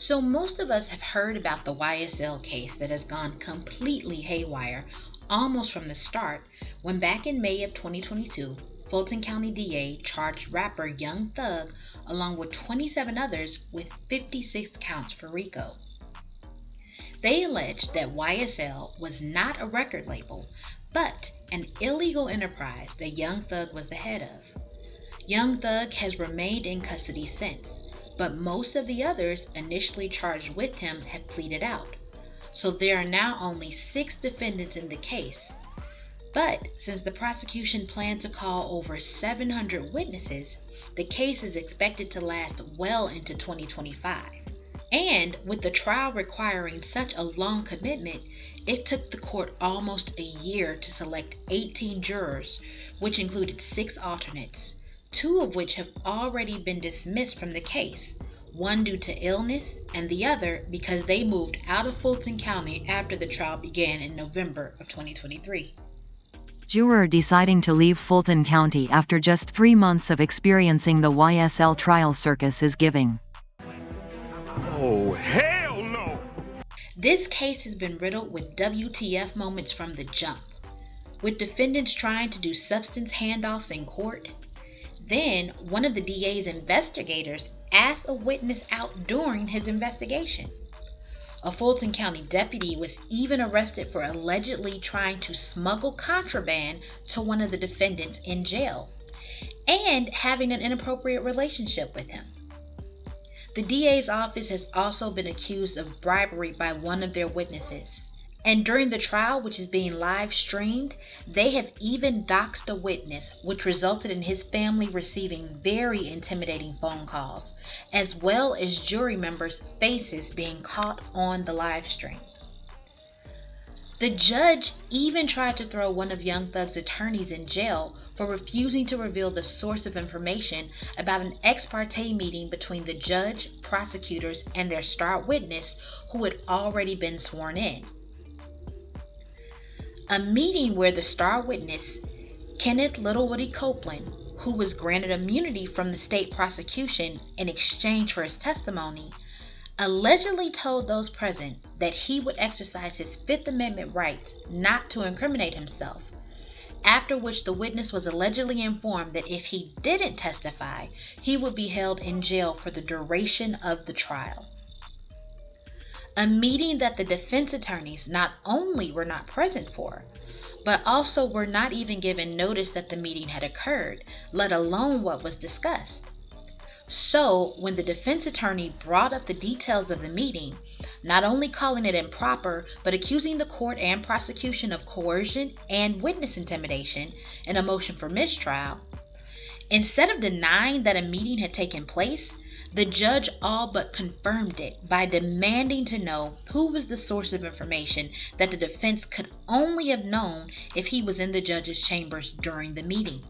So most of us have heard about the YSL case that has gone completely haywire almost from the start when back in May of 2022, Fulton County DA charged rapper Young Thug along with 27 others with 56 counts for RICO. They alleged that YSL was not a record label, but an illegal enterprise that Young Thug was the head of. Young Thug has remained in custody since, but most of the others initially charged with him have pleaded out. So there are now only 6 defendants in the case. But since the prosecution planned to call over 700 witnesses, the case is expected to last well into 2025. And with the trial requiring such a long commitment, it took the court almost a year to select 18 jurors, which included 6 alternates, 2 of which have already been dismissed from the case, one due to illness and the other because they moved out of Fulton County after the trial began in November of 2023. Juror deciding to leave Fulton County after just 3 months of experiencing the YSL trial circus is giving. Oh, hell no! This case has been riddled with WTF moments from the jump, with defendants trying to do substance handoffs in court. Then, one of the DA's investigators asked a witness out during his investigation. A Fulton County deputy was even arrested for allegedly trying to smuggle contraband to one of the defendants in jail and having an inappropriate relationship with him. The DA's office has also been accused of bribery by one of their witnesses. And during the trial, which is being live streamed, they have even doxed a witness, which resulted in his family receiving very intimidating phone calls, as well as jury members' faces being caught on the live stream. The judge even tried to throw one of Young Thug's attorneys in jail for refusing to reveal the source of information about an ex parte meeting between the judge, prosecutors, and their star witness who had already been sworn in. A meeting where the star witness, Kenneth Littlewoody Copeland, who was granted immunity from the state prosecution in exchange for his testimony, allegedly told those present that he would exercise his Fifth Amendment rights not to incriminate himself, after which the witness was allegedly informed that if he didn't testify, he would be held in jail for the duration of the trial. A meeting that the defense attorneys not only were not present for, but also were not even given notice that the meeting had occurred, let alone what was discussed. So, when the defense attorney brought up the details of the meeting, not only calling it improper, but accusing the court and prosecution of coercion and witness intimidation in a motion for mistrial, instead of denying that a meeting had taken place, the judge all but confirmed it by demanding to know who was the source of information that the defense could only have known if he was in the judge's chambers during the meeting.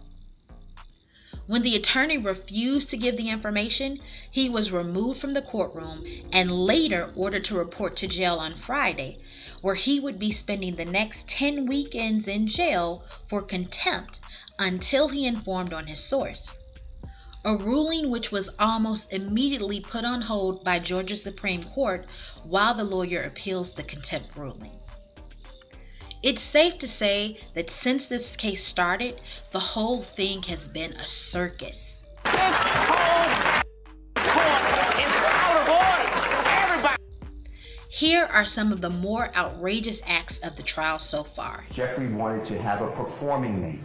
When the attorney refused to give the information, he was removed from the courtroom and later ordered to report to jail on Friday, where he would be spending the next 10 weekends in jail for contempt until he informed on his source. A ruling which was almost immediately put on hold by Georgia Supreme Court while the lawyer appeals the contempt ruling. It's safe to say that since this case started, the whole thing has been a circus. This whole court is out of order. Everybody. Here are some of the more outrageous acts of the trial so far. Jeffrey wanted to have a performing name,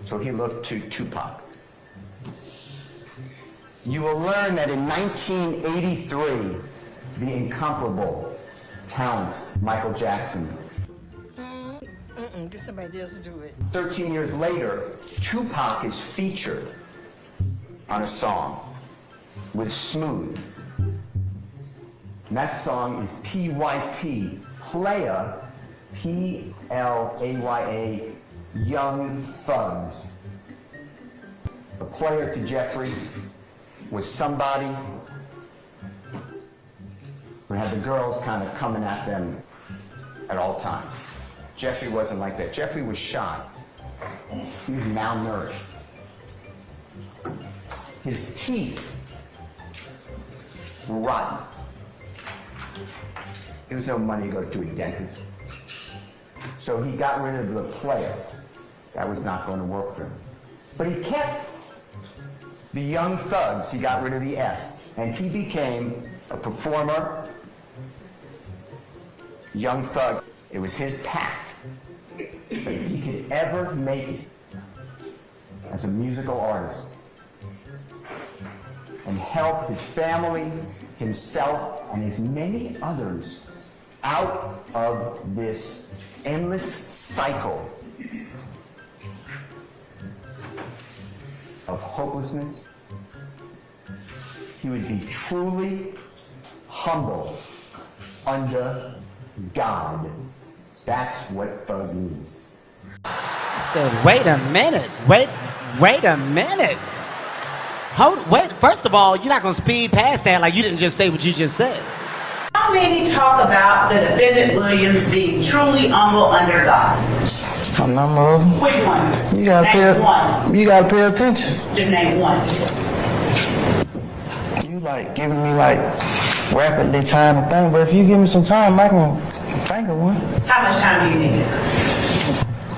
so he looked to Tupac. You will learn that in 1983, the incomparable talent Michael Jackson. Get somebody else to do it. 13 years later, Tupac is featured on a song with Smooth. And that song is P.Y.T. Playa, P-L-A-Y-A, Young Thugs. The player to Jeffrey was somebody who had the girls kind of coming at them at all times. Jeffrey wasn't like that. Jeffrey was shy. He was malnourished. His teeth rotten. There was no money to go to a dentist. So he got rid of the player. That was not going to work for him. But he kept the young thugs. He got rid of the S. And he became a performer, young thug. It was his pact. But if he could ever make it as a musical artist and help his family, himself, and as many others out of this endless cycle of hopelessness, he would be truly humble under God. That's what thug means. I said, wait a minute. Wait a minute. Wait, first of all, you're not going to speed past that like you didn't just say what you just said. How many talk about the defendant Williams being truly humble under God? A number of them. Which one? You gotta name one. You gotta pay attention. Just name one. You like giving me like rapidly time to think, but if you give me some time, I can think of one. How much time do you need?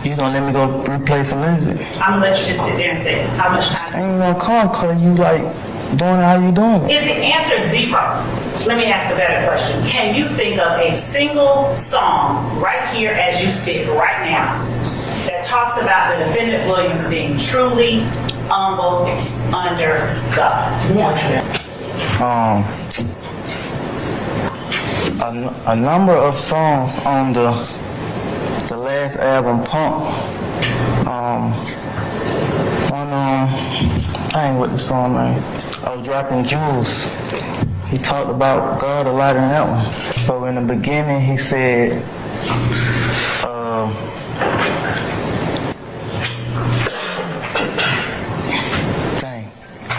You gonna let me go replay some music? I'm gonna let you just sit there and think. How much time? I ain't gonna come cause you like doing it how you doing it. Is the answer zero? Let me ask a better question. Can you think of a single song right here as you sit right now that talks about the defendant Williams being truly humble under God? A number of songs on the last album, Pump. I ain't with the song, man. I was dropping jewels. He talked about God a lot in that one. So in the beginning, he said,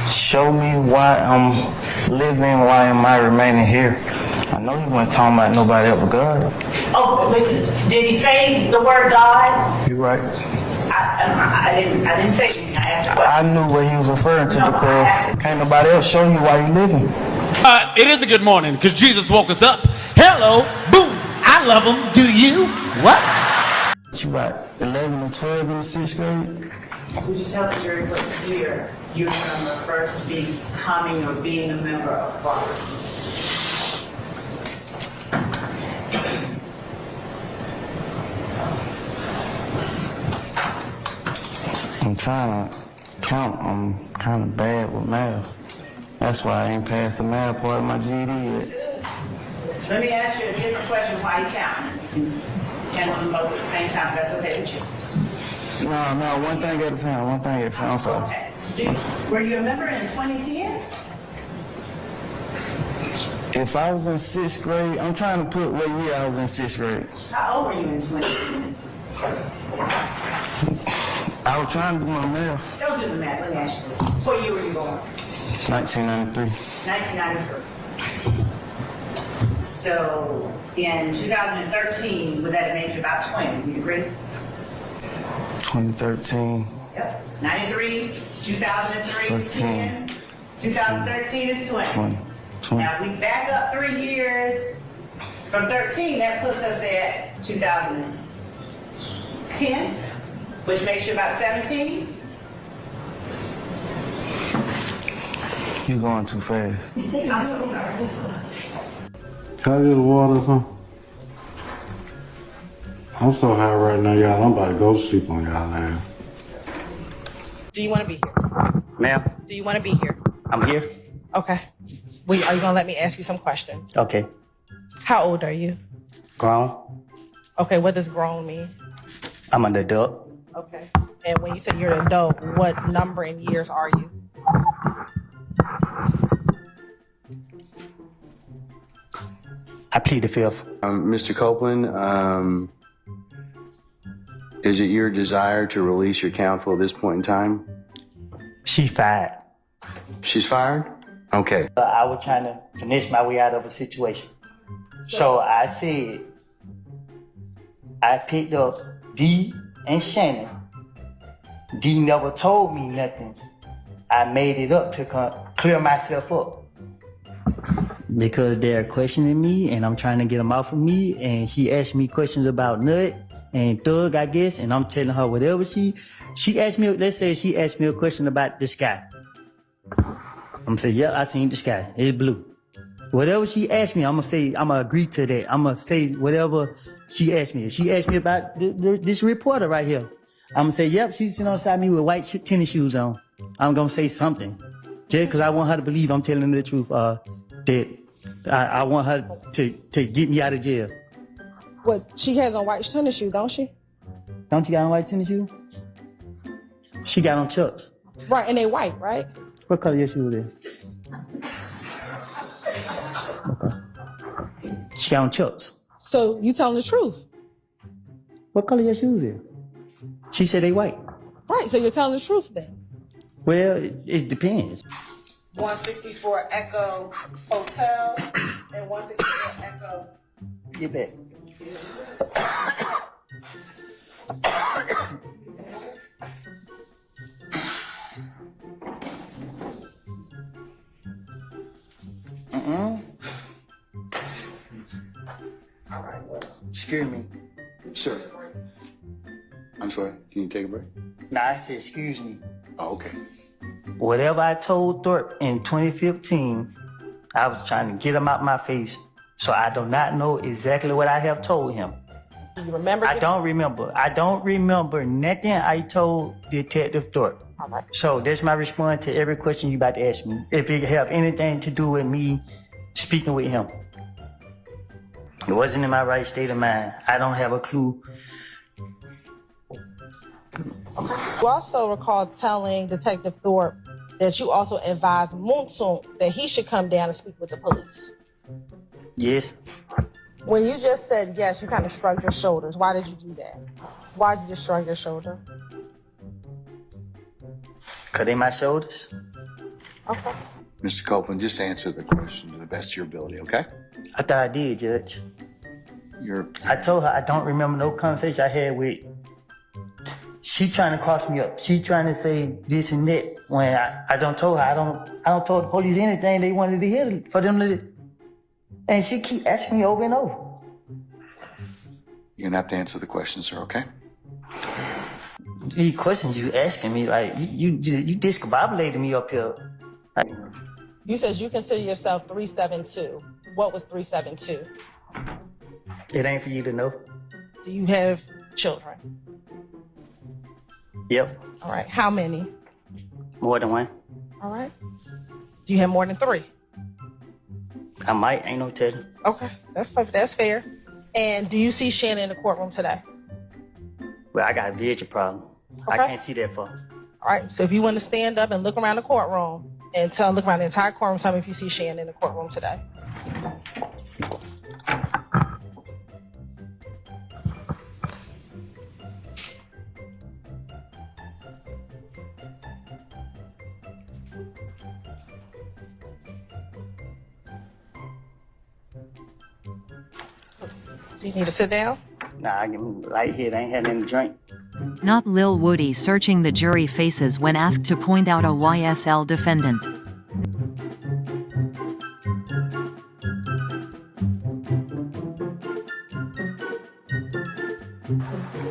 show me why I'm living, why am I remaining here? I know he wasn't talking about nobody else but God. Oh, but did he say the word God? You right. I didn't say anything. I asked a question. I knew what he was referring to because can't nobody else show you why you living. It is a good morning because Jesus woke us up. Hello, boom. I love him. Do you? What? You about 11 and 12 in the 6th grade? Would you tell the jury what year you remember first becoming or being a member of Father? I'm trying to count. I'm kind of bad with math. That's why I ain't passed the math part of my GED yet. Let me ask you a different question while you count. Handle them both at the same time. That's okay with you? No, one thing at a time. One thing at a time. I'm sorry. Okay. Were you a member in 2010? If I was in 6th grade, I'm trying to put what year I was in 6th grade. How old were you in 2010? I was trying to do my math. Don't do the math. Let me ask you this. What year were you born? 1993. 1993. So in 2013, was at an age of about 20. Do you agree? 2013. Yep. 93, 2003 is 10. 2013 is 20. 20. Now we back up 3 years. From 13, that puts us at 2010, which makes you about 17. You going too fast. I'm so sorry. Can I get a water or something? I'm so high right now, y'all. I'm about to go to sleep on y'all now. Do you want to be here? Ma'am, Do you want to be here? I'm here. Okay. Are you going to let me ask you some questions? Okay. How old are you? Grown. Okay, what does grown mean? I'm an adult. Okay. And when you say you're an adult, what number in years are you? I plead the fifth. Mr. Copeland, is it your desire to release your counsel at this point in time? She fired. She's fired? Okay. I was trying to finish my way out of a situation. So I said, I picked up D and Shannon. D never told me nothing. I made it up to clear myself up. Because they're questioning me and I'm trying to get them off of me. And she asked me questions about Nut and Thug, I guess. And I'm telling her whatever she asked me, let's say she asked me a question about the sky. I'm gonna say, yeah, I seen the sky. It's blue. Whatever she asked me, I'm gonna agree to that. I'm gonna say whatever she asked me. If she asked me about this reporter right here, I'm gonna say, yep, she's sitting outside me with white tennis shoes on. I'm gonna say something. Just because I want her to believe I'm telling her the truth, that I want her to get me out of jail. What, she has on white tennis shoes, don't she? Don't you got on white tennis shoes? She got on Chucks. Right, and they white, right? What color your shoes is? Okay. She got on Chucks. So you telling the truth? What color your shoes is? She said they white. Right, so you're telling the truth then? Well, it depends. 164 Echo Hotel and 164 Echo. Get back. Excuse me. Sir. I'm sorry. Can you take a break? Nah, I said excuse me. Oh, okay. Whatever I told Thorpe in 2015, I was trying to get him out my face. So I do not know exactly what I have told him. Do you remember? I don't remember. I don't remember nothing I told Detective Thorpe. All right. So that's my response to every question you about to ask me. If it have anything to do with me speaking with him. It wasn't in my right state of mind. I don't have a clue. You also recall telling Detective Thorpe that you also advised Munson that he should come down and speak with the police. Yes. When you just said yes, you kind of shrugged your shoulders. Why did you do that? Why did you just shrug your shoulder? Cause they my shoulders. Okay. Mr. Copeland, just answer the question to the best of your ability, okay? I thought I did, Judge. You're I told her I don't remember no conversation I had with. She trying to cross me up. She trying to say this and that. When I don't told her I don't tell the police anything they wanted to hear for them to. And she keep asking me over and over. You're gonna have to answer the question, sir, okay? These questions you asking me, like you discombobulated me up here. Like, You said you consider yourself 372. What was 372? it ain't for you to know. Do you have children? Yep. All right. How many? More than one. All right. Do you have more than 3? I might, ain't no telling. Okay. That's perfect. That's fair. And do you see Shannon in the courtroom today? Well, I got a vision problem. Okay. I can't see that far. All right. So if you want to stand up and look around the courtroom and look around the entire courtroom, tell me if you see Shannon in the courtroom today. Do you need to sit down? Nah, I can light here. I ain't had nothing to drink. Not Lil Woody searching the jury faces when asked to point out a YSL defendant.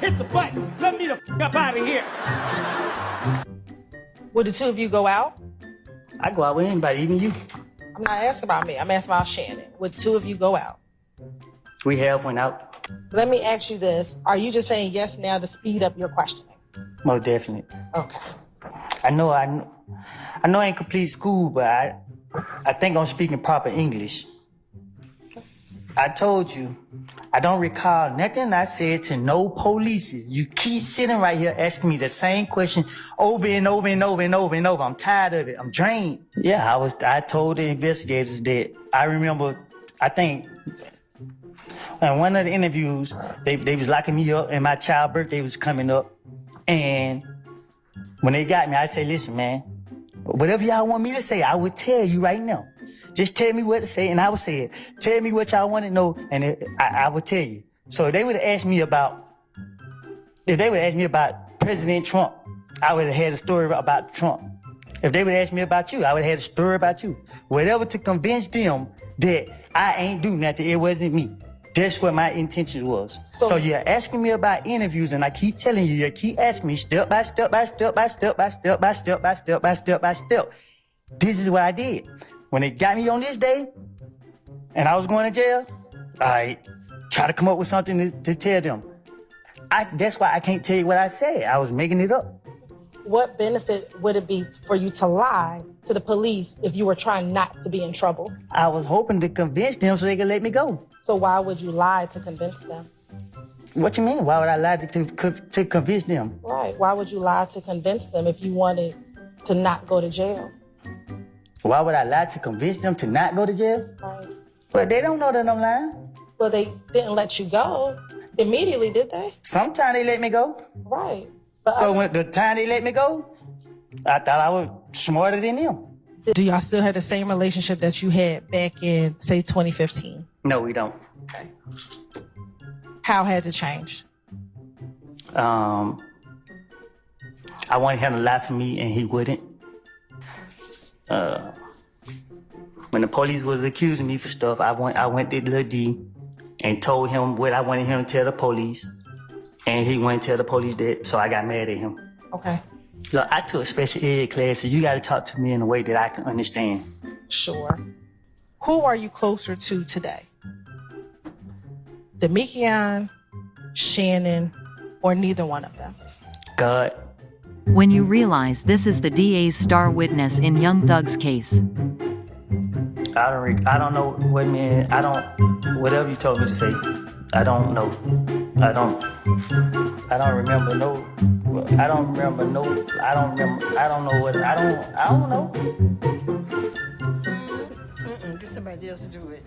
Hit the button. Let me the f up out of here. Would the two of you go out? I go out with anybody, even you. I'm not asking about me. I'm asking about Shannon. Would the two of you go out? We have went out. Let me ask you this. Are you just saying yes now to speed up your questioning? Most definitely. Okay. I know I ain't complete school, but I think I'm speaking proper English. I told you, I don't recall nothing I said to no police. You keep sitting right here asking me the same question over and over and over and over and over. I'm tired of it. I'm drained. Yeah, I told the investigators that I remember, I think, in one of the interviews, they was locking me up and my child's birthday was coming up. And when they got me, I said, listen, man, whatever y'all want me to say, I would tell you right now. Just tell me what to say and I would say it. Tell me what y'all want to know and I would tell you. So if they would have asked me about President Trump, I would have had a story about Trump. If they would ask me about you, I would have had a story about you. Whatever to convince them that I ain't do nothing, it wasn't me. That's what my intentions was. So you're asking me about interviews, and I keep telling you, you keep asking me step by step by step by step by step by step by step by step by step. This is what I did. When they got me on this day, and I was going to jail, I try to come up with something to tell them. That's why I can't tell you what I said. I was making it up. What benefit would it be for you to lie to the police if you were trying not to be in trouble? I was hoping to convince them so they could let me go. So why would you lie to convince them? What you mean? Why would I lie to convince them? Right. Why would you lie to convince them if you wanted to not go to jail? Why would I lie to convince them to not go to jail? Right. But they don't know that I'm lying. Well, they didn't let you go immediately, did they? Sometimes they let me go. Right. But so when the time they let me go, I thought I was smarter than them. Do y'all still have the same relationship that you had back in, say, 2015? No, we don't. Okay. How has it changed? I wanted him to lie for me, and he wouldn't. When the police was accusing me for stuff, I went to Lil D and told him what I wanted him to tell the police, and he wouldn't tell the police that, so I got mad at him. Okay. Look, I took special ed classes. You got to talk to me in a way that I can understand. Sure. Who are you closer to today? Demekion, Shannon, or neither one of them? God. When you realize this is the DA's star witness in Young Thug's case. I don't know what whatever you told me to say, I don't know. I don't remember no, I don't know. Get somebody else to do it.